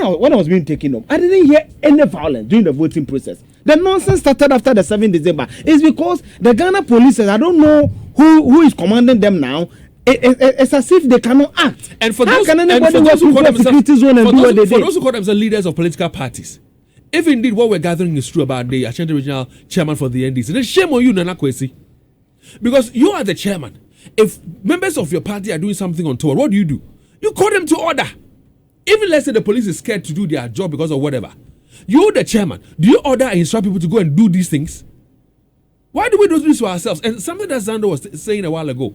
I was being taken up, I didn't hear any violence during the voting process. The nonsense started after the 7th December. It's because the Ghana police, I don't know who is commanding them now. It's as if they cannot act. And for those who call themselves leaders of political parties, if indeed what we're gathering is true about the Ashanti Regional Chairman for the NDC, then shame on you, Nana Kwesi. Because you are the chairman. If members of your party are doing something untoward, what do? You call them to order. Even let's say the police is scared to do their job because of whatever. You're the chairman. Do you order and instruct people to go and do these things? Why do we do this to ourselves? And something that Zando was saying a while ago.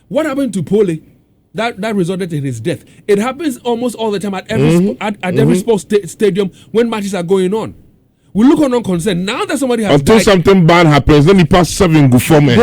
What happened to Pole that resulted in his death? It happens almost all the time at every sports stadium when matches are going on. We look on concern. Now that somebody has until died, something bad happens, then he pass 7 go for me.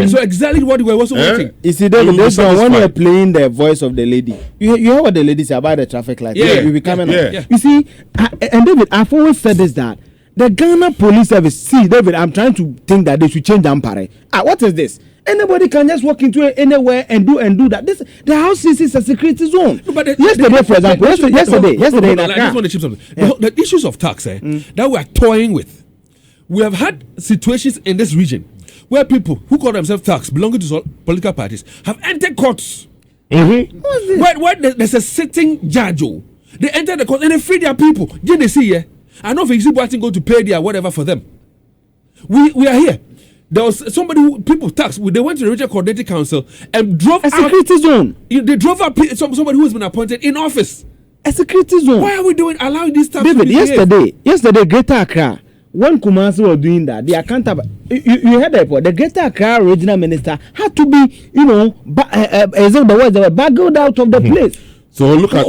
So exactly what we were also waiting. You see, when you're playing the voice of the lady, you hear what the lady say about the traffic light. You be coming on. You see, and David, I've always said this, that the Ghana Police Service. See, David, I'm trying to think that they should change Ampare. What is this? Anybody can just walk into anywhere and do that. The house is a security zone. No, but yesterday, for example, yesterday, I just want to chip something. The issues of tax that we are toying with. We have had situations in this region where people who call themselves tax, belonging to political parties, have entered courts. Where there's a sitting judge. They enter the court and they free their people. Did they see here? I know if Exhibit go to pay their whatever for them. We are here. There was somebody people taxed. They went to the Regional Coordinating Council and drove a security zone. They drove up somebody who has been appointed in office. A security zone. Why are we allowing this stuff? David, yesterday, Greater Accra, when Kumasi was doing that, the accountable. You heard the report. The Greater Accra regional minister had to be, baggled out of the place. So look at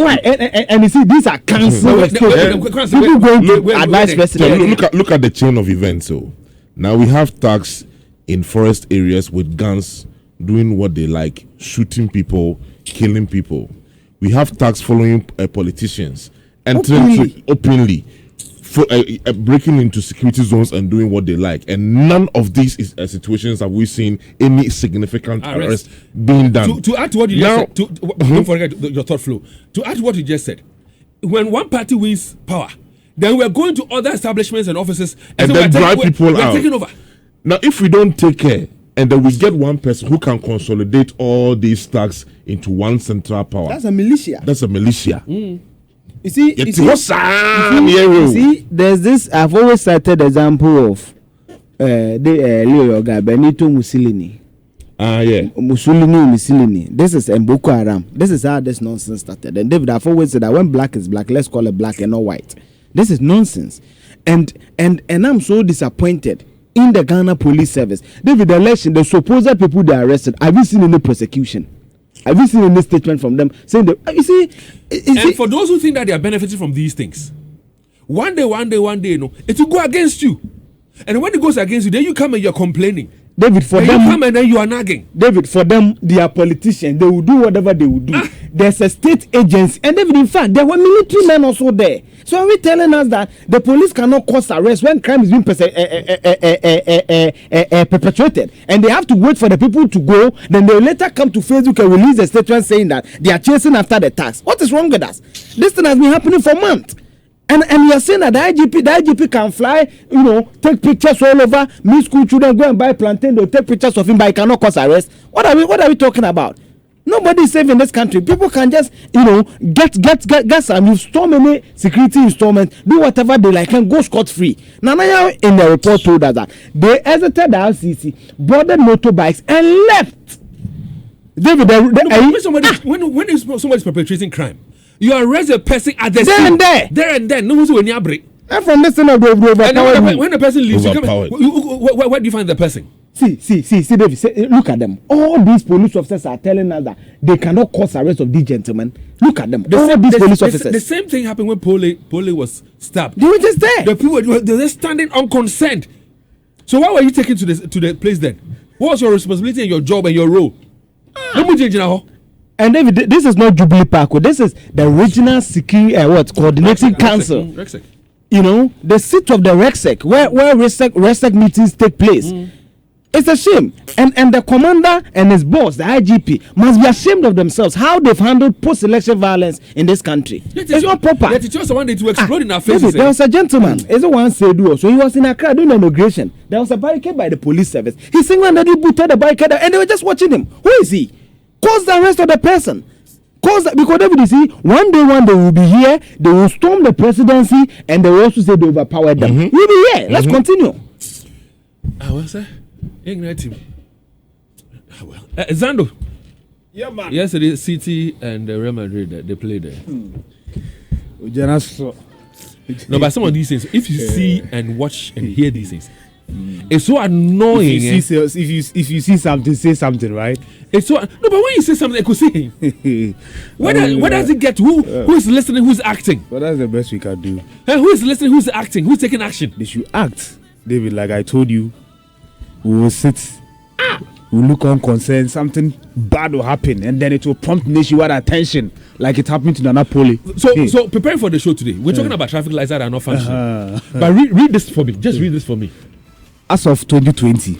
and you see these are council people going to advise president. Look at the chain of events. So now we have tax in forest areas with guns doing what they like, shooting people, killing people. We have tax following politicians entering openly for breaking into security zones and doing what they like, and none of these situations have we seen any significant arrest being done. To add to what you just said, don't forget your thought flow. To add to what you just said, when one party wins power, then we're going to other establishments and offices and then drive people out. Taking over. Now, if we don't take care, and then we get one person who can consolidate all these tax into one central power, that's a militia. You see, there's this. I've always cited the example of the guy Benito Mussolini. Mussolini. This is Boko Haram. This is how this nonsense started. And David, I've always said that when black is black, let's call it black and not white. This is nonsense. And I'm so disappointed in the Ghana Police Service. David, the election, the supposed people they arrested, have you seen any prosecution? Have you seen any statement from them saying that? You see, for those who think that they are benefiting from these things, one day, it will go against you. And when it goes against you, then you come and you're complaining. David, for them, you come and then you are nagging. David, for them, they are politicians. They will do whatever they will do. There's a state agency, and David, in fact, there were military men also there. So are we telling us that the police cannot cause arrest when crime is being perpetrated, and they have to wait for the people to go? Then they later come to Facebook and release a statement saying that they are chasing after the tax. What is wrong with us? This thing has been happening for months. And you are saying that the IGP can fly, take pictures all over. Me school children go and buy plantain, they'll take pictures of him, but he cannot cause arrest. What are we talking about? Nobody is safe in this country. People can just, get some. You've stolen many security installments, do whatever they like, and go scot-free. Nanaya in the report told us that they exited the RCC, boarded motorbikes, and left. David, when somebody's perpetrating crime, you arrest a person at the scene. There and then. No one's when you break. And from this thing, when the person leaves, where do you find the person? See, David, look at them. All these police officers are telling us that they cannot cause arrest of these gentlemen. Look at them. These police officers. The same thing happened when Pole was stabbed. They were just there. The people were just standing unconcerned. So why were you taken to the place then? What was your responsibility and your job and your role? And David, this is not Jubilee Park. This is the regional security coordinating council. Rexec. The seat of the Rexec, where Rexec meetings take place. It's a shame. And the commander and his boss, the IGP, must be ashamed of themselves how they've handled post-election violence in this country. It's not proper. Yet it was one day to explode in our faces. There was a gentleman, it's a one said, so he was in Accra doing inauguration. There was a barricade by the police service. He single-handedly booted the barricade and they were just watching him. Who is he? Cause the arrest of the person. Because David, you see, one day we will be here, they will storm the presidency and they will also say they overpowered them. We'll be here. Let's continue. What's that? Ignite him. Well, Zando. Yeah, man. Yesterday, City and Real Madrid, they played there. No, but some of these things, if you see and watch and hear these things, it's so annoying. If you see something, say something, right? It's so no, but when you say something, I could see. Where does it get to? Who is listening? Who's acting? But that's the best we can do. Who is listening? Who's acting? Who's taking action? They should act, David. Like I told you, we will sit. We will look on concern. Something bad will happen, and then it will prompt nationwide attention, like it happened to Nana Poli. So preparing for the show today, we're talking about traffic lights that are not functioning. But read this for me. Just read this for me. As of 2020,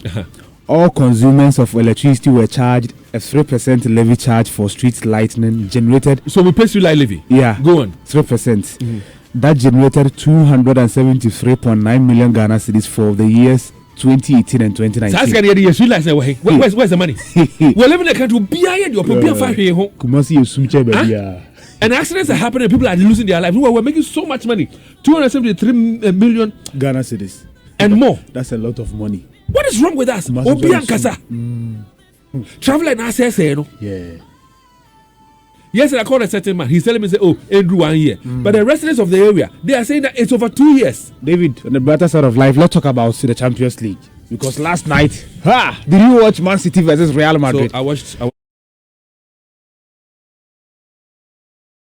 all consumers of electricity were charged a 3% levy charge for street lighting generated. So we pay street light levy? Yeah. Go on. 3%. That generated 273.9 million Ghana cedis for the years 2018 and 2019. Street lights, where's the money? We're living in a country and accidents are happening, people are losing their lives. We're making so much money. 273 million Ghana cedis. And more. That's a lot of money. What is wrong with us? Travel and access, you know. Yeah. Yes, I called a certain man. He's telling me, say, Andrew 1 year. But the residents of the area, they are saying that it's over 2 years. David, on the brighter side of life, let's talk about the Champions League. Because last night, did you watch Man City versus Real Madrid? So I watched